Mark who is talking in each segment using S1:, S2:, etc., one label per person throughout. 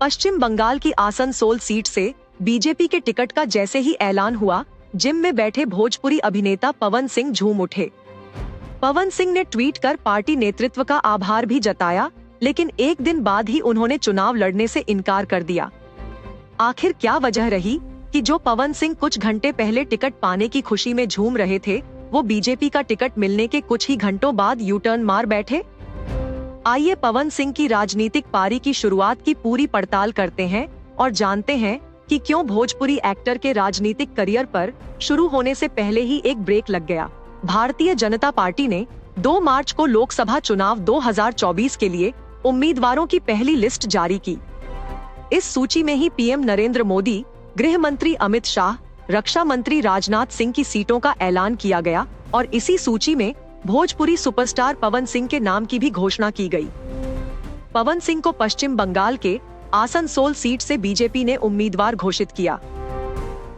S1: पश्चिम बंगाल की आसनसोल सीट से बीजेपी के टिकट का जैसे ही ऐलान हुआ, जिम में बैठे भोजपुरी अभिनेता पवन सिंह झूम उठे। पवन सिंह ने ट्वीट कर पार्टी नेतृत्व का आभार भी जताया, लेकिन एक दिन बाद ही उन्होंने चुनाव लड़ने से इनकार कर दिया। आखिर क्या वजह रही कि जो पवन सिंह कुछ घंटे पहले टिकट पाने की खुशी में झूम रहे थे, वो बीजेपी का टिकट मिलने के कुछ ही घंटों बाद यू टर्न मार बैठे? आइए पवन सिंह की राजनीतिक पारी की शुरुआत की पूरी पड़ताल करते हैं और जानते हैं कि क्यों भोजपुरी एक्टर के राजनीतिक करियर पर शुरू होने से पहले ही एक ब्रेक लग गया। भारतीय जनता पार्टी ने 2 मार्च को लोकसभा चुनाव 2024 के लिए उम्मीदवारों की पहली लिस्ट जारी की। इस सूची में ही पीएम नरेंद्र मोदी, गृह मंत्री अमित शाह, रक्षा मंत्री राजनाथ सिंह की सीटों का ऐलान किया गया और इसी सूची में भोजपुरी सुपरस्टार पवन सिंह के नाम की भी घोषणा की गई। पवन सिंह को पश्चिम बंगाल के आसनसोल सीट से बीजेपी ने उम्मीदवार घोषित किया,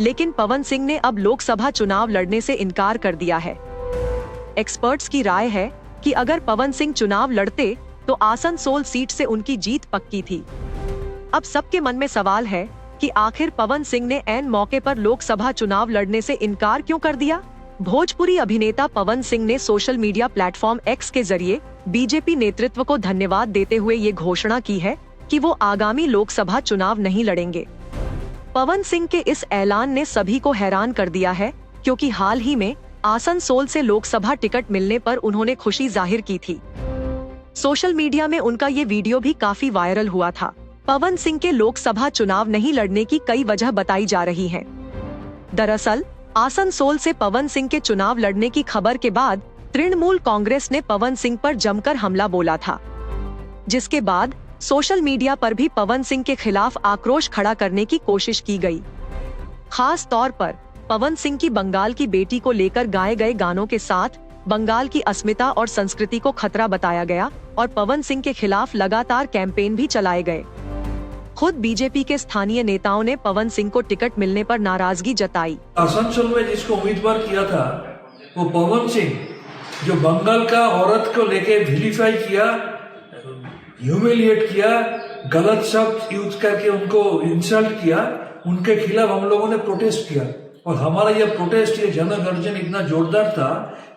S1: लेकिन पवन सिंह ने अब लोकसभा चुनाव लड़ने से इनकार कर दिया है। एक्सपर्ट्स की राय है कि अगर पवन सिंह चुनाव लड़ते तो आसनसोल सीट से उनकी जीत पक्की थी। अब सबके मन में सवाल है कि आखिर पवन सिंह ने ऐन मौके पर लोकसभा चुनाव लड़ने से इनकार क्यों कर दिया? भोजपुरी अभिनेता पवन सिंह ने सोशल मीडिया प्लेटफॉर्म एक्स के जरिए बीजेपी नेतृत्व को धन्यवाद देते हुए ये घोषणा की है कि वो आगामी लोकसभा चुनाव नहीं लड़ेंगे। पवन सिंह के इस ऐलान ने सभी को हैरान कर दिया है, क्योंकि हाल ही में आसनसोल से लोकसभा टिकट मिलने पर उन्होंने खुशी जाहिर की थी। सोशल मीडिया में उनका ये वीडियो भी काफी वायरल हुआ था। पवन सिंह के लोकसभा चुनाव नहीं लड़ने की कई वजह बताई जा रही हैं। दरअसल आसनसोल से पवन सिंह के चुनाव लड़ने की खबर के बाद तृणमूल कांग्रेस ने पवन सिंह पर जमकर हमला बोला था, जिसके बाद सोशल मीडिया पर भी पवन सिंह के खिलाफ आक्रोश खड़ा करने की कोशिश की गई। खास तौर पर पवन सिंह की बंगाल की बेटी को लेकर गाए गए गानों के साथ बंगाल की अस्मिता और संस्कृति को खतरा बताया गया और पवन सिंह के खिलाफ लगातार कैंपेन भी चलाए गए। खुद बीजेपी के स्थानीय नेताओं ने पवन सिंह को टिकट मिलने पर नाराजगी जताई।
S2: आसनसोल में जिसको उम्मीदवार किया था वो पवन सिंह, जो बंगाल का औरत को लेके विलिफाई किया, ह्यूमिलिएट किया, गलत शब्द यूज करके उनको इंसल्ट किया, उनके खिलाफ हम लोगों ने प्रोटेस्ट किया और हमारा यह प्रोटेस्ट, ये जनगर्जन इतना जोरदार था,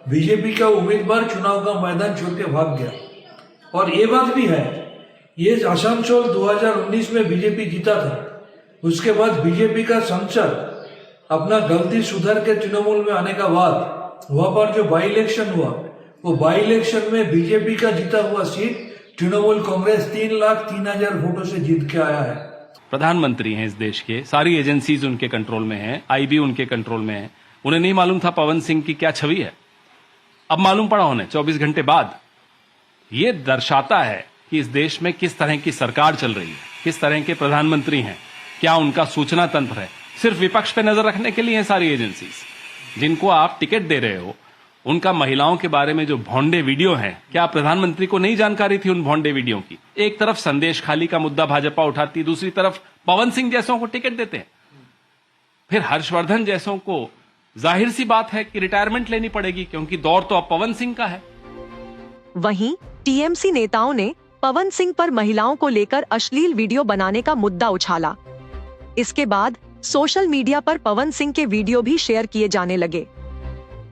S2: बीजेपी का उम्मीदवार चुनाव का मैदान छोड़ के भाग गया। और ये बात भी है, ये आसनसोल 2019 में बीजेपी जीता था, उसके बाद बीजेपी का सांसद अपना गलती सुधार के तृणमूल में आने का बाद वहां पर जो बाई इलेक्शन हुआ, वो बाई इलेक्शन में बीजेपी का जीता हुआ सीट तृणमूल कांग्रेस 3,03,000 वोटों से जीत के आया है।
S3: प्रधानमंत्री हैं इस देश के, सारी एजेंसीज उनके कंट्रोल में हैं, आईबी उनके कंट्रोल में है। उन्हें नहीं मालूम था पवन सिंह की क्या छवि है? अब मालूम पड़ा उन्हें 24 घंटे बाद। ये दर्शाता है कि इस देश में किस तरह की सरकार चल रही है, किस तरह के प्रधानमंत्री हैं, क्या उनका सूचना तंत्र है। सिर्फ विपक्ष पे नजर रखने के लिए हैं सारी एजेंसीज। जिनको आप टिकट दे रहे हो, उनका महिलाओं के बारे में जो भोंडे वीडियो हैं, क्या प्रधानमंत्री को नहीं जानकारी थी उन भोंडे वीडियो की? एक तरफ संदेश खाली का मुद्दा भाजपा उठाती, दूसरी तरफ पवन सिंह जैसों को टिकट देते हैं। फिर हर्षवर्धन जैसों को जाहिर सी बात है कि रिटायरमेंट लेनी पड़ेगी, क्योंकि दौर तो अब पवन सिंह का है।
S1: वहीं टीएमसी नेताओं ने पवन सिंह पर महिलाओं को लेकर अश्लील वीडियो बनाने का मुद्दा उछाला। इसके बाद सोशल मीडिया पर पवन सिंह के वीडियो भी शेयर किए जाने लगे।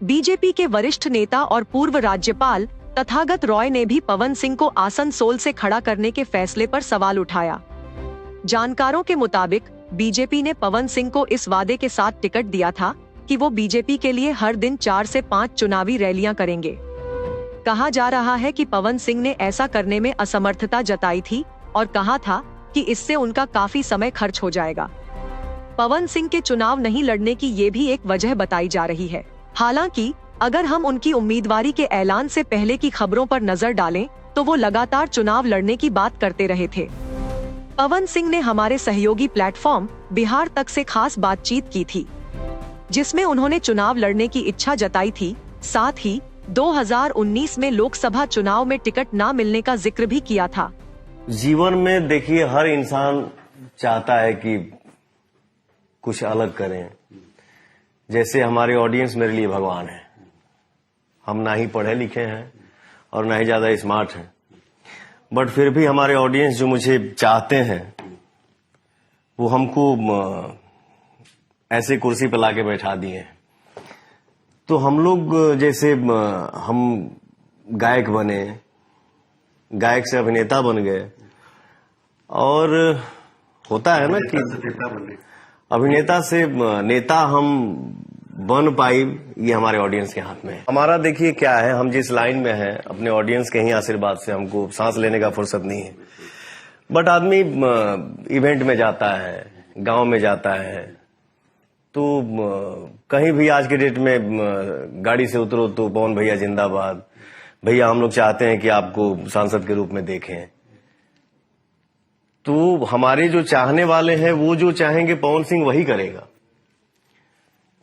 S1: बीजेपी के वरिष्ठ नेता और पूर्व राज्यपाल तथागत रॉय ने भी पवन सिंह को आसनसोल से खड़ा करने के फैसले पर सवाल उठाया। जानकारों के मुताबिक बीजेपी ने पवन सिंह को इस वादे के साथ टिकट दिया था कि वो बीजेपी के लिए हर दिन 4 से 5 चुनावी रैलियां करेंगे। कहा जा रहा है कि पवन सिंह ने ऐसा करने में असमर्थता जताई थी और कहा था कि इससे उनका काफी समय खर्च हो जाएगा। पवन सिंह के चुनाव नहीं लड़ने की ये भी एक वजह बताई जा रही है। हालांकि अगर हम उनकी उम्मीदवारी के ऐलान से पहले की खबरों पर नजर डालें, तो वो लगातार चुनाव लड़ने की बात करते रहे थे। पवन सिंह ने हमारे सहयोगी प्लेटफॉर्म बिहार तक से खास बातचीत की थी, जिसमें उन्होंने चुनाव लड़ने की इच्छा जताई थी। साथ ही 2019 में लोकसभा चुनाव में टिकट ना मिलने का जिक्र भी किया था।
S4: जीवन में देखिए, हर इंसान चाहता है कि कुछ अलग करें। जैसे हमारे ऑडियंस मेरे लिए भगवान है। हम ना ही पढ़े लिखे हैं और ना ही ज्यादा स्मार्ट हैं, बट फिर भी हमारे ऑडियंस जो मुझे चाहते हैं वो हमको ऐसे कुर्सी पर लाके बैठा दिए। तो हम लोग जैसे हम गायक बने, गायक से अभिनेता बन गए, और होता है ना कि अभिनेता से नेता हम बन पाई, ये हमारे ऑडियंस के हाथ में है। हमारा देखिए क्या है, हम जिस लाइन में हैं अपने ऑडियंस के ही आशीर्वाद से हमको सांस लेने का फुर्सत नहीं है। बट आदमी इवेंट में जाता है, गांव में जाता है, तो कहीं भी आज के डेट में गाड़ी से उतरो तो पवन भैया जिंदाबाद, भैया हम लोग चाहते हैं कि आपको सांसद के रूप में देखें। तो हमारे जो चाहने वाले हैं वो जो चाहेंगे पवन सिंह वही करेगा।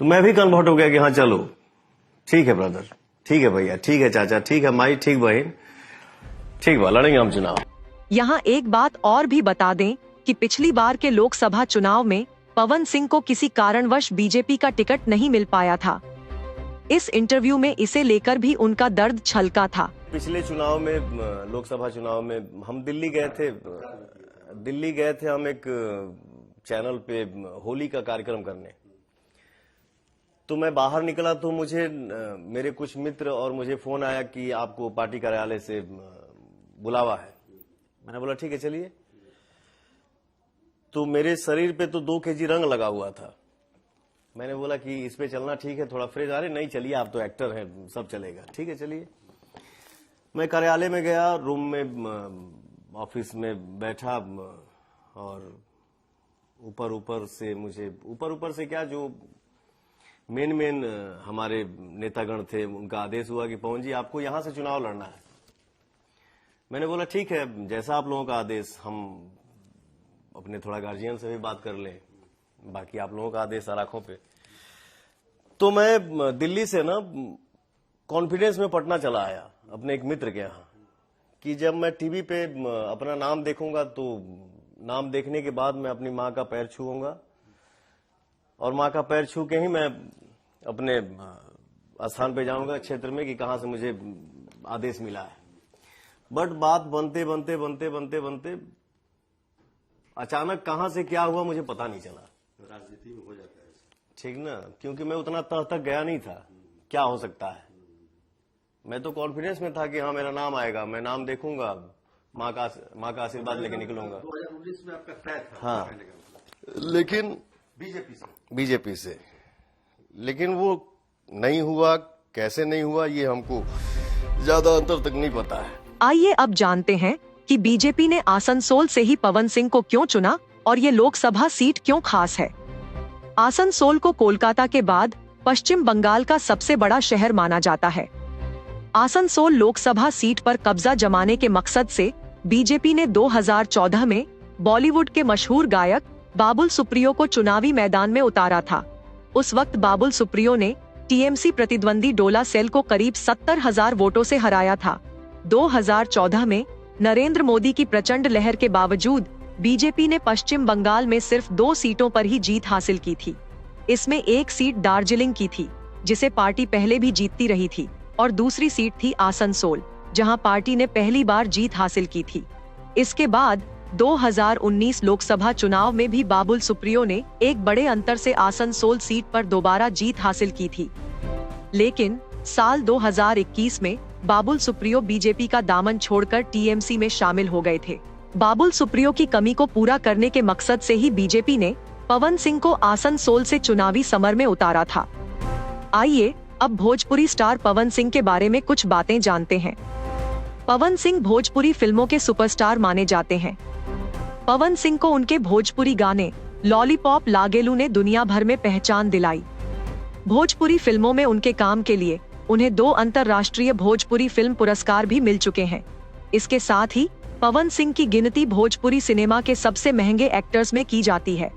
S4: तो मैं भी कन्वर्ट हो गया कि हाँ चलो ठीक है ब्रदर, ठीक है भैया, ठीक है चाचा, ठीक है माई, ठीक बहन, ठीक बा, लड़ेंगे हम चुनाव।
S1: यहाँ एक बात और भी बता दें कि पिछली बार के लोकसभा चुनाव में पवन सिंह को किसी कारणवश बीजेपी का टिकट नहीं मिल पाया था। इस इंटरव्यू में इसे लेकर भी उनका दर्द छलका था।
S4: पिछले चुनाव में, लोकसभा चुनाव में हम दिल्ली गए थे हम एक चैनल पे होली का कार्यक्रम करने। तो मैं बाहर निकला तो मुझे मेरे कुछ मित्र और मुझे फोन आया कि आपको पार्टी कार्यालय से बुलावा है। मैंने बोला ठीक है चलिए। तो मेरे शरीर पे तो 2 केजी रंग लगा हुआ था। मैंने बोला कि इस पे चलना ठीक है, थोड़ा फ्रेश। अरे नहीं चलिए, आप तो एक्टर हैं, सब चलेगा। ठीक है चलिए। मैं कार्यालय में गया, रूम में ऑफिस में बैठा, और ऊपर से क्या, जो मेन हमारे नेतागण थे उनका आदेश हुआ कि पवन जी आपको यहां से चुनाव लड़ना है। मैंने बोला ठीक है, जैसा आप लोगों का आदेश, हम अपने थोड़ा गार्जियन से भी बात कर लें, बाकी आप लोगों का आदेश आंखों पे। तो मैं दिल्ली से ना कॉन्फिडेंस में पटना चला आया अपने एक मित्र के यहाँ, कि जब मैं टीवी पे अपना नाम देखूंगा तो नाम देखने के बाद मैं अपनी माँ का पैर छूऊंगा, और माँ का पैर छू के ही मैं अपने स्थान पे जाऊंगा क्षेत्र में कि कहां से मुझे आदेश मिला है। बट बात बनते अचानक कहां से क्या हुआ मुझे पता नहीं चला।
S5: राजनीति में हो जाता है
S4: ठीक ना, क्योंकि मैं उतना तह तक गया नहीं था क्या हो सकता है। मैं तो कॉन्फिडेंस में था कि हाँ मेरा नाम आएगा, मैं नाम देखूंगा, माँ का आशीर्वाद लेके निकलूंगा।
S5: 2019 में आपका तय था।
S4: हाँ, लेकिन बीजेपी से लेकिन वो नहीं हुआ। कैसे नहीं हुआ ये हमको ज्यादा अंतर तक नहीं पता है।
S1: आइए अब जानते हैं कि बीजेपी ने आसनसोल से ही पवन सिंह को क्यों चुना और ये लोकसभा सीट क्यों खास है। आसनसोल को कोलकाता के बाद पश्चिम बंगाल का सबसे बड़ा शहर माना जाता है। आसनसोल लोकसभा सीट पर कब्जा जमाने के मकसद से बीजेपी ने 2014 में बॉलीवुड के मशहूर गायक बाबुल सुप्रियो को चुनावी मैदान में उतारा था। उस वक्त बाबुल सुप्रियो ने टीएमसी प्रतिद्वंदी डोला सेल को करीब 70,000 वोटों से हराया था। 2014 में नरेंद्र मोदी की प्रचंड लहर के बावजूद बीजेपी ने पश्चिम बंगाल में सिर्फ 2 सीटों पर ही जीत हासिल की थी। इसमें एक सीट दार्जिलिंग की थी, जिसे पार्टी पहले भी जीतती रही थी, और दूसरी सीट थी आसनसोल, जहां पार्टी ने पहली बार जीत हासिल की थी। इसके बाद 2019 लोकसभा चुनाव में भी बाबुल सुप्रियो ने एक बड़े अंतर से आसनसोल सीट पर दोबारा जीत हासिल की थी। लेकिन साल 2021 में बाबुल सुप्रियो बीजेपी का दामन छोड़कर टीएमसी में शामिल हो गए थे। बाबुल सुप्रियो की कमी को पूरा करने के मकसद से ही बीजेपी ने पवन सिंह को आसनसोल से चुनावी समर में उतारा था। आइए अब भोजपुरी स्टार पवन सिंह के बारे में कुछ बातें जानते हैं। पवन सिंह भोजपुरी फिल्मों के सुपरस्टार माने जाते हैं। पवन सिंह को उनके भोजपुरी गाने लॉलीपॉप लागेलू ने दुनिया भर में पहचान दिलाई। भोजपुरी फिल्मों में उनके काम के लिए उन्हें 2 अंतर्राष्ट्रीय भोजपुरी फिल्म पुरस्कार भी मिल चुके हैं। इसके साथ ही पवन सिंह की गिनती भोजपुरी सिनेमा के सबसे महंगे एक्टर्स में की जाती है।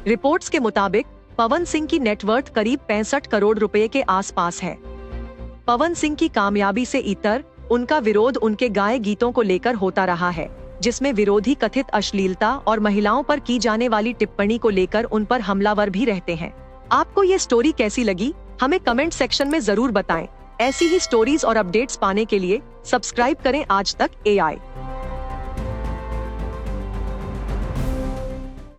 S1: रिपोर्ट्स के मुताबिक पवन सिंह की नेटवर्थ करीब 65 करोड़ रुपए के आसपास है। पवन सिंह की कामयाबी से इतर उनका विरोध उनके गाए गीतों को लेकर होता रहा है, जिसमें विरोधी कथित अश्लीलता और महिलाओं पर की जाने वाली टिप्पणी को लेकर उन पर हमलावर भी रहते हैं। आपको ये स्टोरी कैसी लगी, हमें कमेंट सेक्शन में जरूर बताएं। ऐसी ही स्टोरीज और अपडेट्स पाने के लिए सब्सक्राइब करें आज तक AI।